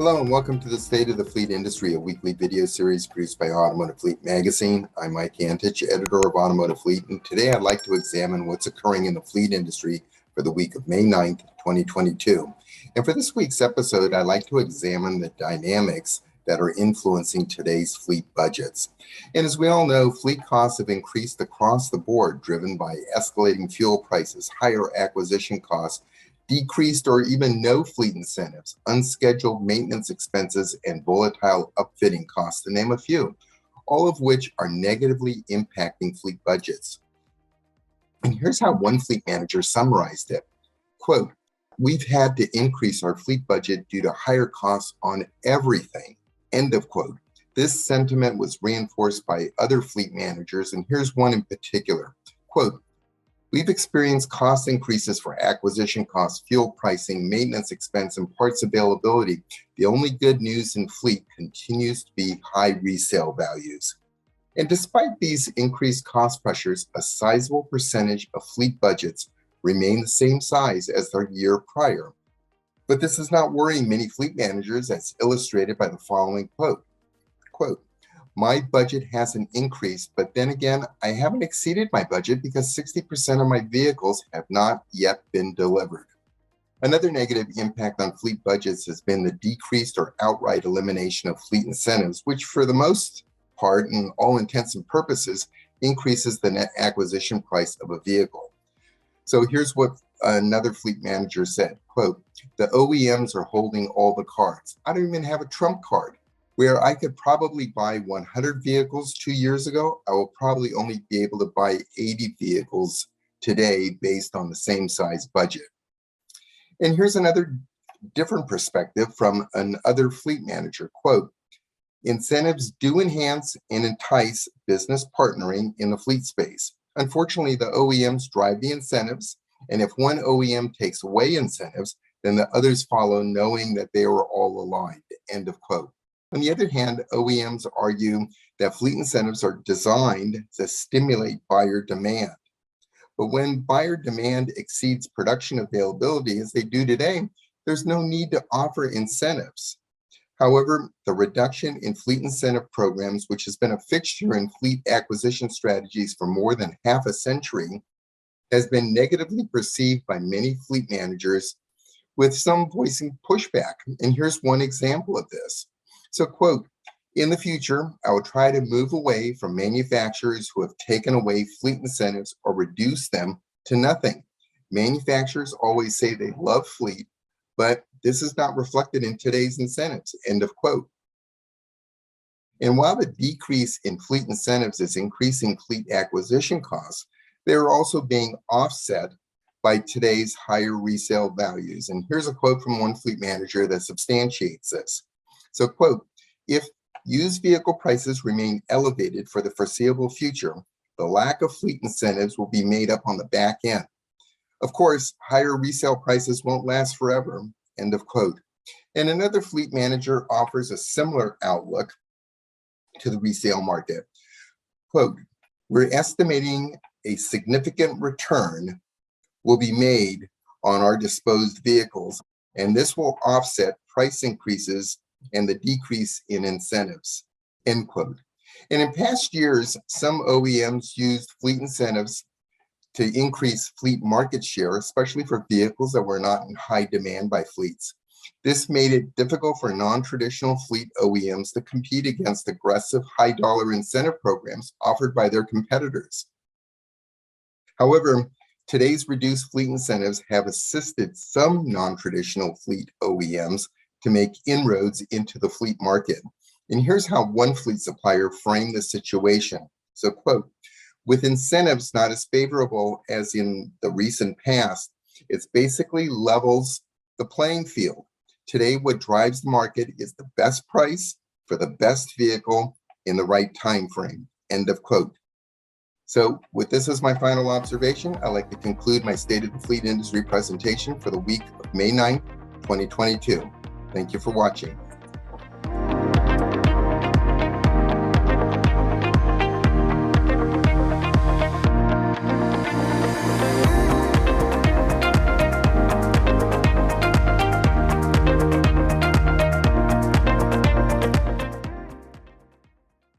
Hello and welcome to the State of the Fleet Industry, a weekly video series produced by Automotive Fleet magazine. I'm Mike Antich, editor of Automotive Fleet, and today I'd like to examine what's occurring in the fleet industry for the week of May 9th, 2022. And for this week's episode, I'd like to examine the dynamics that are influencing today's fleet budgets. And as we all know, fleet costs have increased across the board, driven by escalating fuel prices, higher acquisition costs, decreased or even no fleet incentives, unscheduled maintenance expenses, and volatile upfitting costs, to name a few, all of which are negatively impacting fleet budgets. And here's how one fleet manager summarized it. Quote, "We've had to increase our fleet budget due to higher costs on everything." End of quote. This sentiment was reinforced by other fleet managers, and here's one in particular. Quote, "We've experienced cost increases for acquisition costs, fuel pricing, maintenance expense, and parts availability. The only good news in fleet continues to be high resale values." And despite these increased cost pressures, a sizable percentage of fleet budgets remain the same size as their year prior. But this is not worrying many fleet managers, as illustrated by the following quote. Quote, "My budget hasn't increased, but then again, I haven't exceeded my budget because 60% of my vehicles have not yet been delivered." Another negative impact on fleet budgets has been the decreased or outright elimination of fleet incentives, which for the most part, and all intents and purposes, increases the net acquisition price of a vehicle. So here's what another fleet manager said, quote, "The OEMs are holding all the cards. I don't even have a trump card. Where I could probably buy 100 vehicles 2 years ago, I will probably only be able to buy 80 vehicles today based on the same size budget." And here's another different perspective from another fleet manager, quote, "Incentives do enhance and entice business partnering in the fleet space. Unfortunately, the OEMs drive the incentives, and if one OEM takes away incentives, then the others follow, knowing that they are all aligned." End of quote. On the other hand, OEMs argue that fleet incentives are designed to stimulate buyer demand. But when buyer demand exceeds production availability, as they do today, there's no need to offer incentives. However, the reduction in fleet incentive programs, which has been a fixture in fleet acquisition strategies for more than half a century, has been negatively perceived by many fleet managers, with some voicing pushback. And here's one example of this. So, quote, "In the future, I will try to move away from manufacturers who have taken away fleet incentives or reduced them to nothing. Manufacturers always say they love fleet, but this is not reflected in today's incentives." End of quote. And while the decrease in fleet incentives is increasing fleet acquisition costs, they are also being offset by today's higher resale values. And here's a quote from one fleet manager that substantiates this. So, quote, "If used vehicle prices remain elevated for the foreseeable future, the lack of fleet incentives will be made up on the back end. Of course, higher resale prices won't last forever." End of quote. And another fleet manager offers a similar outlook to the resale market. Quote, "We're estimating a significant return will be made on our disposed vehicles, and this will offset price increases and the decrease in incentives." End quote. And in past years, some OEMs used fleet incentives to increase fleet market share, especially for vehicles that were not in high demand by fleets. This made it difficult for non-traditional fleet OEMs to compete against aggressive high-dollar incentive programs offered by their competitors. However, today's reduced fleet incentives have assisted some non-traditional fleet OEMs to make inroads into the fleet market. And here's how one fleet supplier framed the situation. So, quote, "With incentives not as favorable as in the recent past, it basically levels the playing field. Today, what drives the market is the best price for the best vehicle in the right time frame." End of quote. So with this as my final observation, I'd like to conclude my State of the Fleet Industry presentation for the week of May 9th, 2022. Thank you for watching.